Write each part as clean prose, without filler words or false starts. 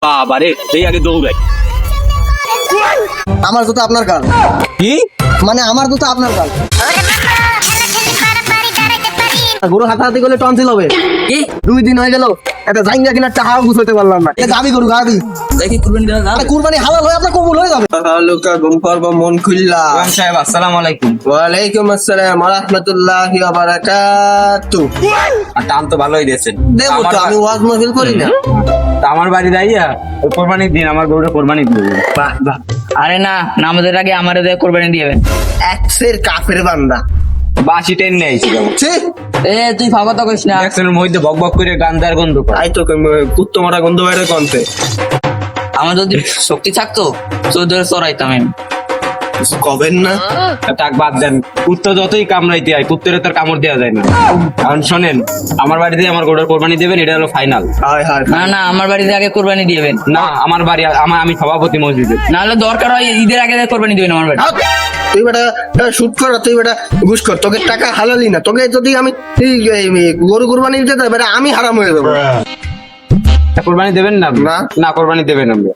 বাবারে এই আগে দৌড়াই। আমার জুতো আপনার কাল কি মানে আমার জুতো আপনার কাল গরু হাতাহাতি করলে টনসিল হবে। কি 2 দিন হয়ে গেল একটা জাইঙ্গা কিনা টাকাও গুছাইতে পারলাম না। গাবি গরু গাবি দেখি কুরবানি দেওয়া যাবে। কুরবানি হালাল হয়ে আপনার কবুল হয়ে যাবে। লোকা ঘুম পারবো মন খুললা। ইমাম সাহেব আসসালামু আলাইকুম। ওয়ালাইকুম আসসালাম ওয়া রাহমাতুল্লাহি ওয়া বারাকাতু। আর দাম তো ভালোই দিয়েছেন। দেবো তো আমি ওয়াজ মাহফিল করি না। আমার বাড়ি যাইয়া ওই কোরবানির দিন আমার গরুটা কোরবানি দিবেন। বাহ বাহ আরে না নামাজের আগে আমারে দিয়ে কোরবানি দিবেন। একসের কাফের বান্দা। বাসি ট্রেন নিয়ে আইছি বাবু। ছি এ তুই ফাগত করিস না। একজনের মধ্যে বক বক করে গান্দার গন্ধ পায়। তাই তো কুত্তো মারা গন্ধ বাইরে কনতে আমার যদি শক্তি থাকতো চৌধুরী চড়াইতাম আমি। কবেন না তাক বাদ দেন, কুত্তা যতই কামড়াইতে হয় কুত্তের তার কামড় দেওয়া যায় না। কারণ শোনেন, আমার বাড়িতে আমার গরুর কোরবানি দেবেন, এটা হলো ফাইনাল। হায় হায় না না আমার বাড়িতে আগে কোরবানি দিবেন। না আমার বাড়ি আমি সভাপতি মসজিদে। নাহলে দরকার হয় ঈদের আগে কোরবানি দিবেন আমার বাড়ি। তুই বেটা শুট কর, তুই বেটা ঘুষ কর, তোকে টাকা হালালি না। তোকে যদি আমি গরু কুরবানি দিতে যাই বেটা আমি হারাম হয়ে যাবো। কোরবানি দেবেন না? না। না কোরবানি দেবেন আমরা।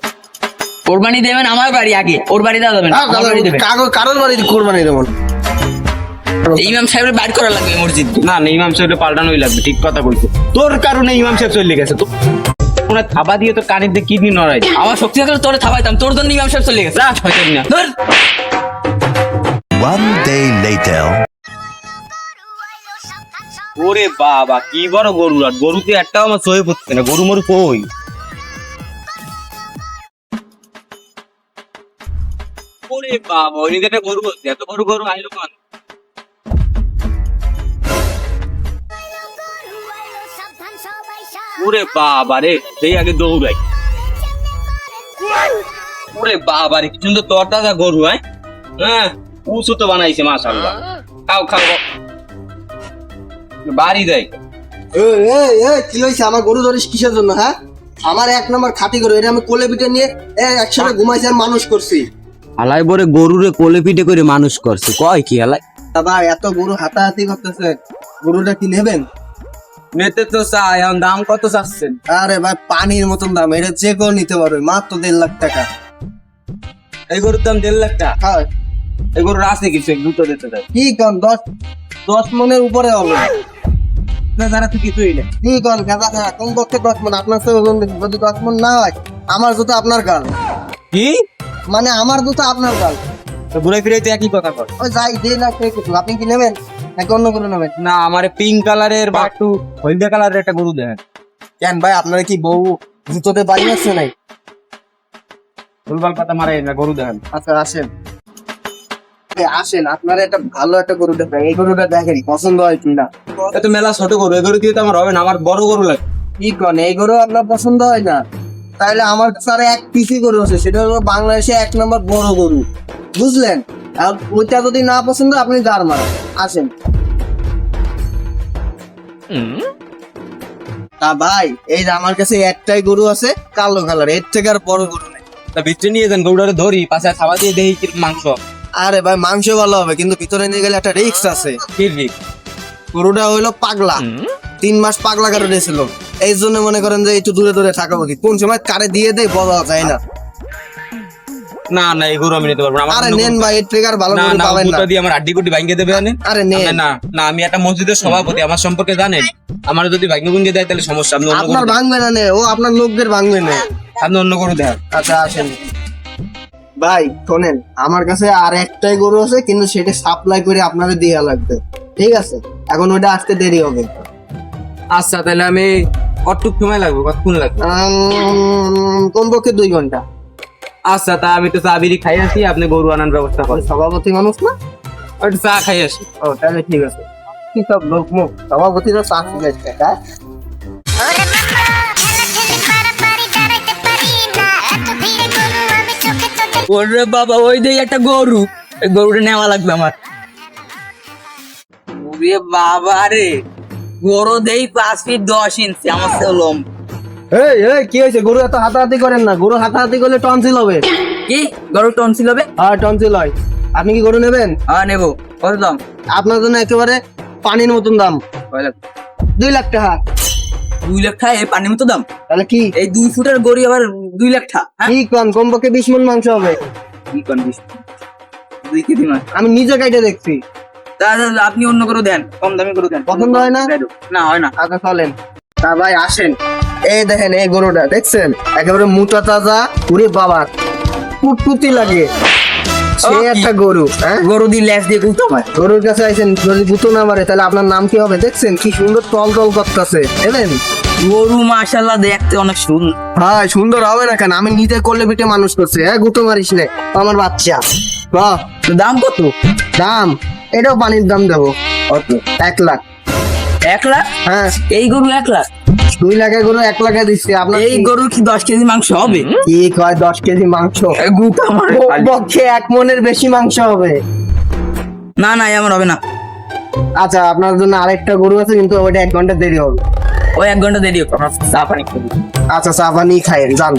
কোরবানি দেবেন আমার বাড়ি আগে, ওর বাড়ি দেওয়া যাবে না। আমার বাড়ি দেবেন। কারোর বাড়িতে কুরবানি দেবো না। ইমাম সাহেবের বাইর করা লাগবে মসজিদ। না না, ইমাম সাহেব পাল্টানোই লাগবে, ঠিক কথা কইছো। তোর কারণে ইমাম সাহেব চলে গেছে। তো ওনার থাবা দিয়ে তো কানের দিয়ে কিডনি নড়াই। আমার শক্তি থাকলে তোরে থাবাইতাম, তোর জন্য ইমাম সাহেব চলে গেছে। রাত হয়তো না। ধর। One day later. ওরে বাবা কি বড় গরু! আর গরুতে একটাও আমার সয়ে পড়ছে না। গরু মরু কই? ওরে বাবা, ওই দিকে একটা গরু বলছে, এত বড় গরু আইলো কেন? ওরে বাবা রে, সেই আগে দৌড়াই। ওরে বাবা রে, কি সুন্দর তরতাজা গরু! হ্যাঁ উঁচু তো বানাইছে মাশাআল্লাহ। খাও খাও, বাড়ি দেয়। কি হয়েছে? আমার গরু ধরিস কিসের জন্য? হ্যাঁ আমার 1 নম্বর খাঁটি গরু, এটা আমি কোলে পিঠে নিয়ে একসাথে ঘুমাইছি আর মানুষ করছি। হালাই বরে গরুরে কোলে পিঠে করে মানুষ করছে, কয় কি হালাই? ভাই এত গরু হাতাহাতি করতেছে, গরুটা কি নেবেন? নেতে তো চাই, এখন দাম কত চাচ্ছেন? আরে ভাই পানির মতন দাম, এটা যে কেউ নিতে পারবে, মাত্র 1.5 লাখ টাকা। এই গরুর দাম 1.5 লাখ টাকা? হ্যাঁ এই গরুর আছে কিছু, দ্রুত দিতে দেয়। কি কন 10 মনের উপরে হবে। না যারা তো কিছুই না। কি কন গাদা না, কোন পক্ষে 10 মন? আপনার সাথে যদি 10 মন না হয় আমার জুতো আপনার গাল, কি মানে আমার জুতো আপনার গাল। ঘুরে ফিরে তো একই কথা কর। ওই যাই 1.5 লাখ টাকা কিছু, আপনি কি নেবেন নাকি অন্য করে নেবেন? না আমার পিঙ্ক কালারের বা একটু হলদে কালারের একটা গরু দেন। কেন ভাই আপনারা কি বউ জুতোতে বাড়ি আছে নাই? ফুলবাল পাতা মারে না, গরু দেন। আচ্ছা আসেন আসেন, আপনারা একটা ভালো একটা গরু দেখেন, এই গরুটা দেখেন পছন্দ হয় কিনা। এত মেলা ছোট গরু, এই গরু দিয়ে তো আমার হবে না, আমার বড় গরু লাগে। কি কন এই গরু আপনার পছন্দ হয় না? তাহলে আমার স্যার এক পিসি গরু আছে, সেটা হলো বাংলাদেশে 1 নম্বর বড় গরু, বুঝলেন? আর ওইটা যদি না পছন্দ আপনি দাঁড় মারেন। আসেন। তা ভাই এই যে আমার কাছে একটাই গরু আছে কালো কালার, এর থেকে আর বড় গরু নেই। তা ভিতরে নিয়ে যান, গরুটারে ধরি, পাশে খাওয়া দিয়ে দেখি কি মাংস। আরে ভাই মাংস ভালো হবে, কিন্তু ভিতরে নিয়ে গেলে একটা রিস্ক আছে। কি রিক? গরুটা হইলো পাগলা, 3 মাস পাগলা কারো দিয়েছিল। এই জন্য মনে করেন যে একটু দূরে দূরে থাকা উচিত, কোন সময় কারে দিয়ে দেয় বলা যায় না। না না, এই গরু আমি নিতে পারবো না। আরে নেন ভাই, এর থেকে আর ভালো না গরু না, পাবেন না। কুত্তা দিয়ে আমার আড্ডি কুটি ভাঙিয়ে দেবে। আরে নেন। না না, আমি একটা মসজিদের সভাপতি, আমার সম্পর্কে জানেন। আমার যদি ভাগ্য ভুঙ্গে দেয় তাহলে সমস্যা। আপনি অন্য আপনার গরু দেন। ভাঙবে না নে, ও আপনার লোকদের ভাঙবে না। আপনি অন্য গরু দেন। আচ্ছা আসেন ভাই, শোনেন আমার কাছে আর একটাই গরু আছে, কিন্তু সেটা সাপ্লাই করে আপনাদের দেওয়া লাগবে, ঠিক আছে? এখন ওইটা আসতে দেরি হবে। আচ্ছা তাহলে আমি কতটুক সময় লাগবে, কতক্ষণ লাগবে? কমপক্ষে 2 ঘন্টা। আচ্ছা তা আমি তো চা বিড়ি খাই আসি, আপনি গরু আনার ব্যবস্থা করেন। সভাপতি মানুষ না? একটু চা খাই আসি। ও তাহলে ঠিক আছে। কি সব লোক মুখ সভাপতিরা চাকরি যাচ্ছে, হ্যাঁ? ওরে বাবা ওই দেই একটা গরু, এই গরুটা নেওয়া লাগবে আমার। ওরে বাবা রে, গরু দেই 5 ফিট 10 ইঞ্চি, আমার সেলম। এই এই কি হয়েছে? গরু এত হাতাহাতি করেন না, গরু হাতাহাতি করলে টনসিল হবে। কি গরু টনসিল হবে? হ্যাঁ টনসিল হয়। আপনি কি গরু নেবেন? হ্যাঁ নেবো। কত দাম? আপনার জন্য একেবারে পানির মতন দাম, 2 লাখ টাকা। 2 লাখ টাকা এই পানির মতো দাম। তাহলে কি এই 2 ফুটের গরু আবার 2 লাখ টাকা। হ্যাঁ কি কম কমপক্ষে 20 মণ মাংস হবে। কি কোন 2 কেজি মাছ। আমি নিজে কাইটে দেখছি। তাহলে আপনি অন্য করে দেন, কম দামি করে দেন। পছন্দ হয় না? না হয় না। আচ্ছা চলেন। তা ভাই আসেন, এই দেখেন এই গরুটা দেখছেন, একেবারে মোটা তাজা, পুরে বাবা কুটকুটি লাগে, সে একটা গরু। হ্যাঁ গরু দিয়ে ল্যাস দিয়ে গুতো হয়। গরুর কাছে আইছেন, যদি গুতো না মারে তাহলে আপনার নাম কি হবে? দেখছেন কি সুন্দর টল টল করতেছে, এলেন? গরু মাশাআল্লাহ দেখতে অনেক সুন্দর। হ্যাঁ সুন্দর হবে না কেন? আমি নিজে করলে পিঠে মানুষ করছে। হ্যাঁ গুতো মারিস নে, আমার বাচ্চা। বাহ, দাম কত? দাম এটাও পানির দাম দেবো। কত? 1 লাখ। 1 লাখ? হ্যাঁ এই গরু 1 লাখ? 2 লাখের গরু 1 লাখে দিচ্ছি। আপনার এই গরুর কি 10 কেজি মাংস হবে? কি কয় 10 কেজি মাংস? গুতো আমার পক্ষে 1 মণের বেশি মাংস হবে। না না আমার হবে না। আচ্ছা আপনার জন্য আরেকটা গরু আছে, কিন্তু ওইটা 1 ঘন্টা দেরি হবে। ওই 1 ঘন্টা দেরি হবে, চা পানি খাবো। আচ্ছা চা পানি খাইয়েন যান।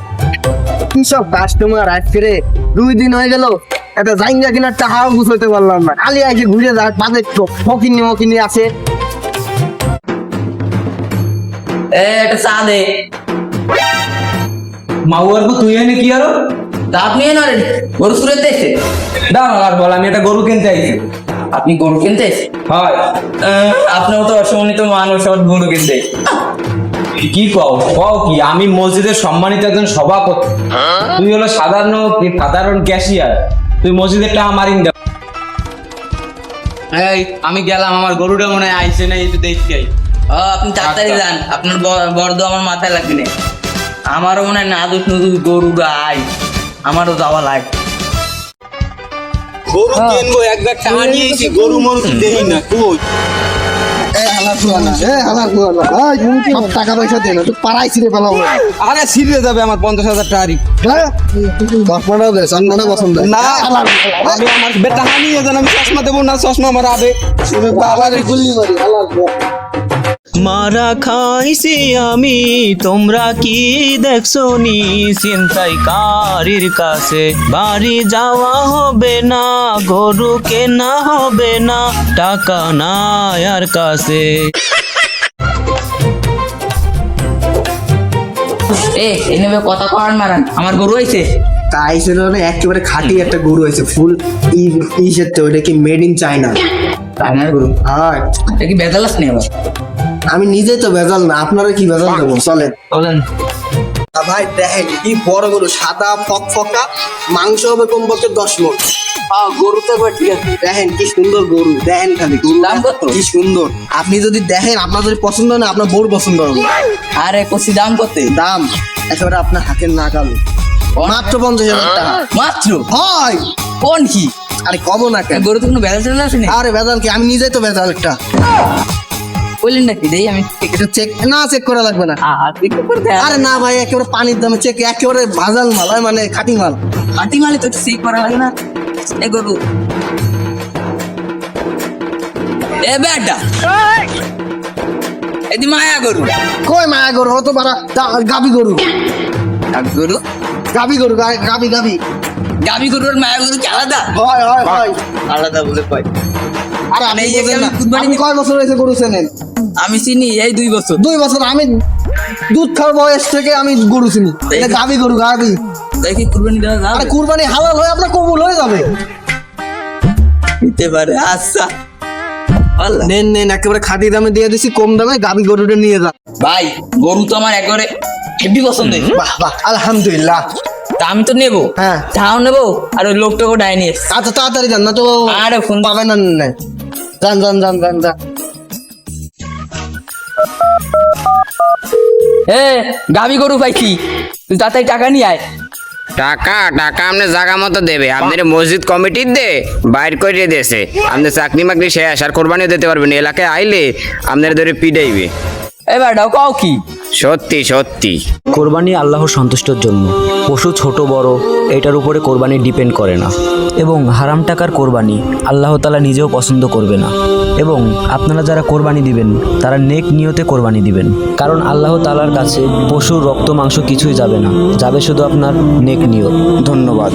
কি সব কাস্টমার আজকে রে, 2 দিন হয়ে গেল, একটা জাইঙ্গা কিনা টাকাও গুছাইতে পারলাম না। খালি আইসে ঘুরে যায়, বাদে ফকিনি মকিনি আছে। একটা চা দে। মাউয়ার তুই এনে কি আরো তা আপনি এনে গরু সুরে দেখছে। দাও আর বল, আমি একটা গরু কিনতে আইছি। আপনি গরু কিনতে এসে? হয় আপনার তো অসম্মানিত মানুষ সব গরু কিনতে। কি কও কি? আমি মসজিদের সম্মানিত একজন সভাপতি, তুই হলো সাধারণ ক্যাশিয়ার, তুই মসজিদের টাকা মারিন দাও। এই আমি গেলাম, আমার গরুটা মনে হয় আইসে না, একটু দেখতে আই। আপনি তাড়াতাড়ি যান, আপনার বর্দ আমার মাথায় লাগবে না। আমারও মনে হয় নাদুস নুদুস গরুটা আই, আমারও যাওয়া লাগে। গরু কিনবো, একবার টাকা নিয়েছি, গরু মরু দেই না কই। সব টাকা পয়সা দেন, তুই পাড়াই ছিঁড়ে ফেলাবো। আরে ছিঁড়ে যাবে আমার 50,000 টাকা। চশমাটাও দে, চশমাটা পছন্দ। না আমি আমার টাকা নিয়ে যান, আমি চশমা দেবো না, চশমা আমার আবে। গুল্লি মারি মারা খাইছি আমি, তোমরা কি দেখছো নি? ছিনতাইকারীর কাছে বাড়ি যাওয়া হবে না, গরু কেনা হবে না, টাকা নাই আর কাছে। নেবে কথা কর মারান, আমার গরু হয়েছে। তাই ছিল না, একেবারে খাঁটি একটা গরু হয়েছে, ফুল ইসের তো, ওটা কি মেড ইন চায়না। আমার গরু হ্যাঁ এটা কি বেজালাস নেই আবার? আমি নিজেই তো ভেজাল না, আপনারা কি ভেজাল দেবো? চলেন বলেন ভাই, দেখেন কি বড় গরু, সাদা ফকফকা, মাংস হবে কমপক্ষে 10 মণ। গরু তো একবার ঠিক আছে। দেখেন কি সুন্দর গরু, দেখেন খালি গরু দাম কত? কি সুন্দর। আপনি যদি দেখেন, আপনার যদি পছন্দ হয় না, আপনার বউর পছন্দ হবে। আরে কষি দাম কত? দাম একেবারে আপনার হাতের নাগালে, মাত্র 50,000 টাকা। মাত্র? হয় কোন কি? আরে কব না কেন? গরু তো কোনো বেজাল চলে আসেনি। আরে ভেজাল কি, আমি নিজেই তো ভেজাল একটা। বললেন নাকি দেই আমি? এটা চেক না, চেক করা লাগবে না। একটু করে দেয়। আরে না ভাই, একেবারে পানির দামে চেক, একেবারে ভাজাল মাল হয়, মানে খাঁটি মাল। মাটি মালে তো চেক করা লাগে না। এ গরু এ বেটা এদি মায়া গরু। কই মায়া গরু, অত বাড়া গাবি গরু, গরু গাবি গরু, গাবি গাবি। গাবি গরুর মায়া গরু কি আলাদা? হয় হয় হয়। আলাদা বলে কয়। আরে আপনি এই যে বোঝেন আমি না, কুরবানি আপনি কয় বছর হয়েছে গরু চেনেন? আমি চিনি এই 2 বছর। 2 বছর। আমি দুধ খাওয়ার বয়স থেকে আমি গরু চিনি। এটা গাবি গরু, গাবি। দেখি কুরবানি দেওয়া যাবে? আরে কুরবানি হালাল হয়ে আপনার কবুল হয়ে যাবে। দিতে পারে। আচ্ছা আল্লাহ। নেন নেন, একেবারে খাঁটি দামে দিয়ে দিছি, কম দামে গাবি গরুটা নিয়ে যান। ভাই গরু তো আমার একবারে হেভি পছন্দ। বাহ বাহ, আলহামদুলিল্লাহ। তা আমি তো নেবো, হ্যাঁ তাও নেবো, আর ওই লোকটাকে ডাই নিয়ে এসছি। আচ্ছা তাড়াতাড়ি যান, না তো আরে ফোন পাবেন না। যান যান যান যান যান। গাবি গরু পাইছি, তুই তাড়াতাড়ি টাকা নিয়ে আয়। টাকা আপনি জায়গা মতো দেবে, আপনার মসজিদ কমিটির দে বাইর করে দিয়েছে, আপনি চাকরি মাকরি শেষ আর কোরবানিও দিতে পারবেন, এলাকায় আইলে আপনার ধরে পিটাইবে। এবার ডাও কাও কি? সত্যি সত্যি। কোরবানি আল্লাহর সন্তুষ্টর জন্য, পশু ছোট বড় এটার উপরে কোরবানি ডিপেন্ড করে না, এবং হারাম টাকার কোরবানি আল্লাহ তাআলা নিজেও পছন্দ করবে না। এবং আপনারা যারা কোরবানি দিবেন তারা নেক নিয়তে কোরবানি দিবেন, কারণ আল্লাহ তাআলার কাছে পশুর রক্ত মাংস কিছুই যাবে না, যাবে শুধু আপনার নেক নিয়ত। ধন্যবাদ।